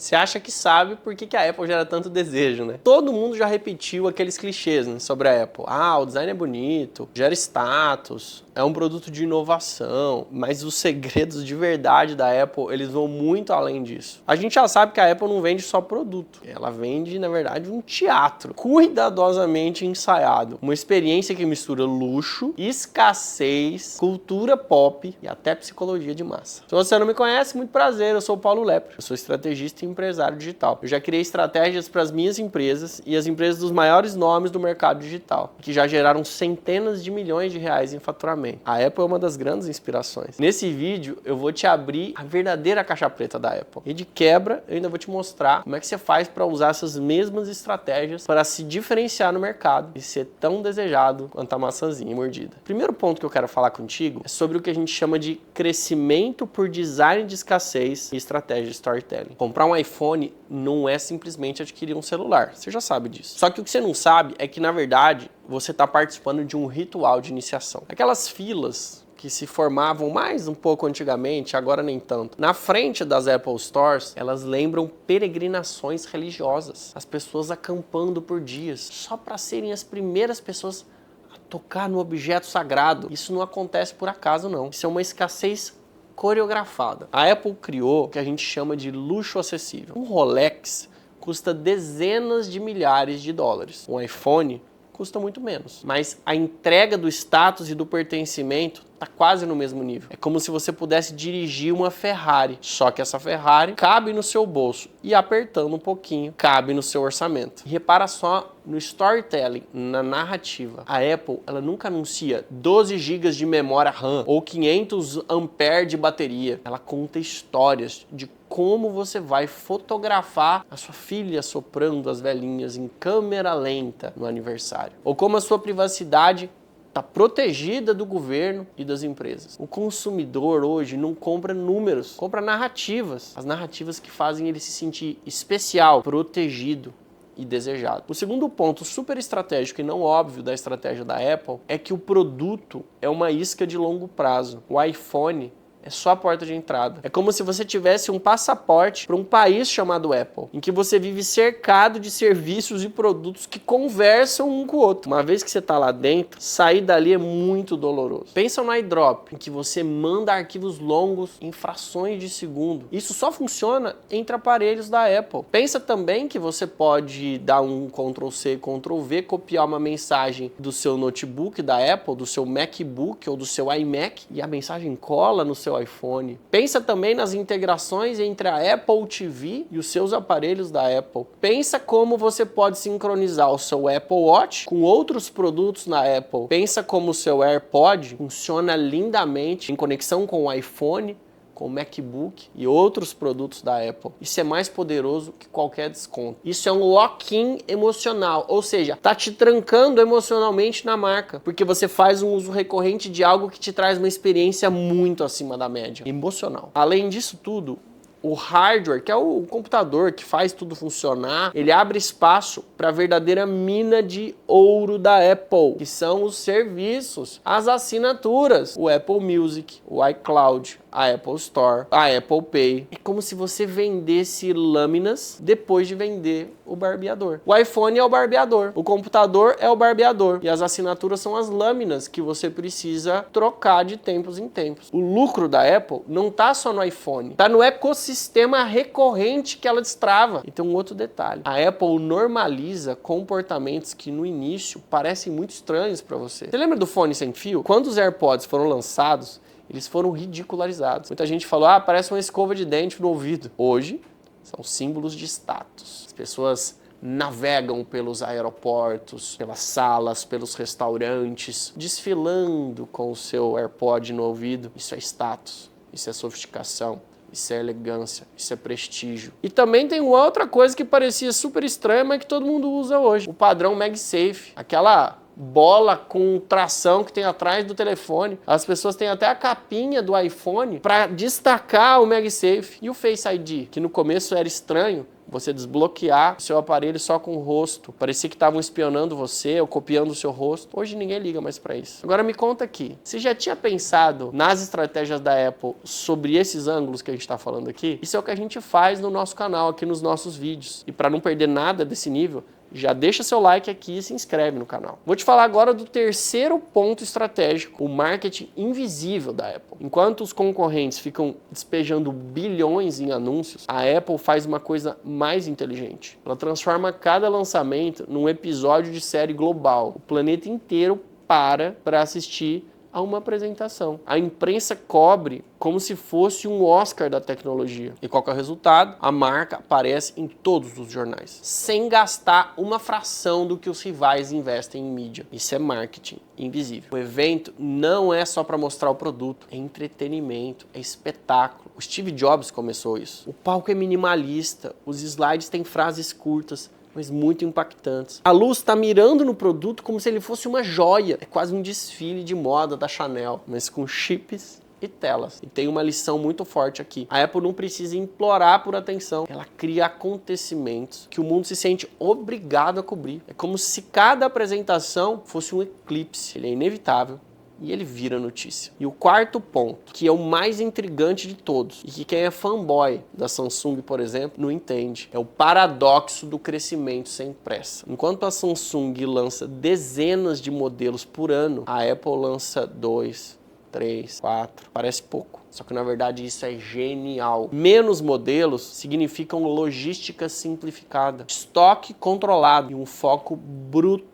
Você acha que sabe por que a Apple gera tanto desejo, né? Todo mundo já repetiu aqueles clichês, né, sobre a Apple. Ah, o design é bonito, gera status, é um produto de inovação, mas os segredos de verdade da Apple, eles vão muito além disso. A gente já sabe que a Apple não vende só produto. Ela vende, na verdade, um teatro cuidadosamente ensaiado. Uma experiência que mistura luxo, escassez, cultura pop e até psicologia de massa. Se você não me conhece, muito prazer, eu sou o Paulo Lepre. Eu sou estrategista e empresário digital. Eu já criei estratégias para as minhas empresas e as empresas dos maiores nomes do mercado digital, que já geraram centenas de milhões de reais em faturamento. A Apple é uma das grandes inspirações. Nesse vídeo, eu vou te abrir a verdadeira caixa preta da Apple. E de quebra, eu ainda vou te mostrar como é que você faz para usar essas mesmas estratégias para se diferenciar no mercado e ser tão desejado quanto a maçãzinha mordida. O primeiro ponto que eu quero falar contigo é sobre o que a gente chama de crescimento por design de escassez e estratégia de storytelling. Comprar um iPhone não é simplesmente adquirir um celular. Você já sabe disso. Só que o que você não sabe é que, na verdade, você está participando de um ritual de iniciação. Aquelas filas que se formavam mais um pouco antigamente, agora nem tanto. Na frente das Apple Stores, elas lembram peregrinações religiosas. As pessoas acampando por dias, só para serem as primeiras pessoas a tocar no objeto sagrado. Isso não acontece por acaso, não. Isso é uma escassez coreografada. A Apple criou o que a gente chama de luxo acessível. Um Rolex custa dezenas de milhares de dólares. Um iPhone custa muito menos. Mas a entrega do status e do pertencimento está quase no mesmo nível. É como se você pudesse dirigir uma Ferrari, só que essa Ferrari cabe no seu bolso e, apertando um pouquinho, cabe no seu orçamento. E repara só no storytelling, na narrativa. A Apple, ela nunca anuncia 12 GB de memória RAM ou 500 ampere de bateria. Ela conta histórias de como você vai fotografar a sua filha soprando as velhinhas em câmera lenta no aniversário. Ou como a sua privacidade está protegida do governo e das empresas. O consumidor hoje não compra números, compra narrativas. As narrativas que fazem ele se sentir especial, protegido e desejado. O segundo ponto super estratégico e não óbvio da estratégia da Apple é que o produto é uma isca de longo prazo. O iPhone é só a porta de entrada. É como se você tivesse um passaporte para um país chamado Apple, em que você vive cercado de serviços e produtos que conversam um com o outro. Uma vez que você está lá dentro, sair dali é muito doloroso. Pensa no iDrop, em que você manda arquivos longos em frações de segundo. Isso só funciona entre aparelhos da Apple. Pensa também que você pode dar um Ctrl+C, Ctrl+V, copiar uma mensagem do seu notebook da Apple, do seu MacBook ou do seu iMac, e a mensagem cola no seu iPhone. Pensa também nas integrações entre a Apple TV e os seus aparelhos da Apple. Pensa como você pode sincronizar o seu Apple Watch com outros produtos na Apple. Pensa como o seu AirPod funciona lindamente em conexão com o iPhone, com o MacBook e outros produtos da Apple. Isso é mais poderoso que qualquer desconto. Isso é um lock-in emocional, ou seja, tá te trancando emocionalmente na marca, porque você faz um uso recorrente de algo que te traz uma experiência muito acima da média, emocional. Além disso tudo, o hardware, que é o computador que faz tudo funcionar, ele abre espaço para a verdadeira mina de ouro da Apple, que são os serviços, as assinaturas, o Apple Music, o iCloud, a Apple Store, a Apple Pay. É como se você vendesse lâminas depois de vender o barbeador. O iPhone é o barbeador, o computador é o barbeador e as assinaturas são as lâminas que você precisa trocar de tempos em tempos. O lucro da Apple não está só no iPhone, está no ecossistema recorrente que ela destrava. E tem um outro detalhe. A Apple normaliza comportamentos que no início parecem muito estranhos para você. Você lembra do fone sem fio? Quando os AirPods foram lançados, eles foram ridicularizados. Muita gente falou, parece uma escova de dente no ouvido. Hoje, são símbolos de status. As pessoas navegam pelos aeroportos, pelas salas, pelos restaurantes, desfilando com o seu AirPod no ouvido. Isso é status, isso é sofisticação, isso é elegância, isso é prestígio. E também tem uma outra coisa que parecia super estranha, mas que todo mundo usa hoje. O padrão MagSafe, aquela bola com tração que tem atrás do telefone. As pessoas têm até a capinha do iPhone para destacar o MagSafe. E o Face ID, que no começo era estranho, você desbloquear o seu aparelho só com o rosto. Parecia que estavam espionando você ou copiando o seu rosto. Hoje ninguém liga mais para isso. Agora me conta aqui, você já tinha pensado nas estratégias da Apple sobre esses ângulos que a gente está falando aqui? Isso é o que a gente faz no nosso canal, aqui nos nossos vídeos. E para não perder nada desse nível, já deixa seu like aqui e se inscreve no canal. Vou te falar agora do terceiro ponto estratégico, o marketing invisível da Apple. Enquanto os concorrentes ficam despejando bilhões em anúncios, a Apple faz uma coisa mais inteligente. Ela transforma cada lançamento num episódio de série global. O planeta inteiro para assistir a uma apresentação. A imprensa cobre como se fosse um Oscar da tecnologia. E qual que é o resultado? A marca aparece em todos os jornais, sem gastar uma fração do que os rivais investem em mídia. Isso é marketing invisível. O evento não é só para mostrar o produto, é entretenimento, é espetáculo. O Steve Jobs começou isso. O palco é minimalista, os slides têm frases curtas, mas muito impactantes. A luz está mirando no produto como se ele fosse uma joia. É quase um desfile de moda da Chanel, mas com chips e telas. E tem uma lição muito forte aqui. A Apple não precisa implorar por atenção. Ela cria acontecimentos que o mundo se sente obrigado a cobrir. É como se cada apresentação fosse um eclipse. Ele é inevitável. E ele vira notícia. E o quarto ponto, que é o mais intrigante de todos, e que quem é fanboy da Samsung, por exemplo, não entende, é o paradoxo do crescimento sem pressa. Enquanto a Samsung lança dezenas de modelos por ano, a Apple lança 2, 3, 4, parece pouco. Só que na verdade isso é genial. Menos modelos significam logística simplificada, estoque controlado e um foco brutal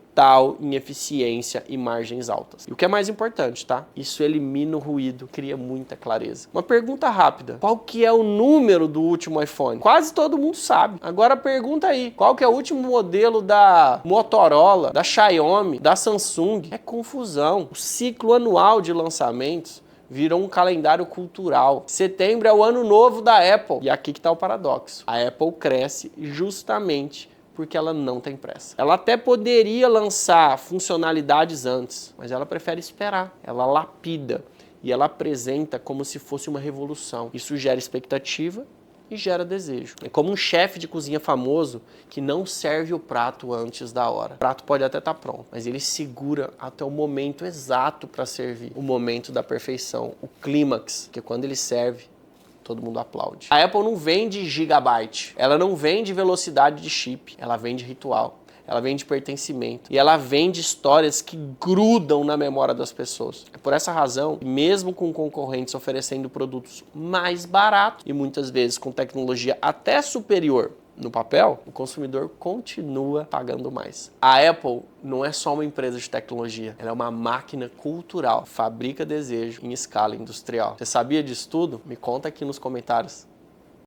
em eficiência e margens altas. E o que é mais importante, tá? Isso elimina o ruído, cria muita clareza. Uma pergunta rápida. Qual que é o número do último iPhone? Quase todo mundo sabe. Agora pergunta aí. Qual que é o último modelo da Motorola, da Xiaomi, da Samsung? É confusão. O ciclo anual de lançamentos virou um calendário cultural. Setembro é o ano novo da Apple. E aqui que está o paradoxo. A Apple cresce justamente porque ela não tem pressa. Ela até poderia lançar funcionalidades antes, mas ela prefere esperar. Ela lapida e ela apresenta como se fosse uma revolução. Isso gera expectativa e gera desejo. É como um chefe de cozinha famoso que não serve o prato antes da hora. O prato pode até estar pronto, mas ele segura até o momento exato para servir. O momento da perfeição, o clímax, que quando ele serve, todo mundo aplaude. A Apple não vende gigabyte, ela não vende velocidade de chip, ela vende ritual, ela vende pertencimento e ela vende histórias que grudam na memória das pessoas. É por essa razão, mesmo com concorrentes oferecendo produtos mais baratos e muitas vezes com tecnologia até superior no papel, o consumidor continua pagando mais. A Apple não é só uma empresa de tecnologia, ela é uma máquina cultural, fabrica desejo em escala industrial. Você sabia disso tudo? Me conta aqui nos comentários.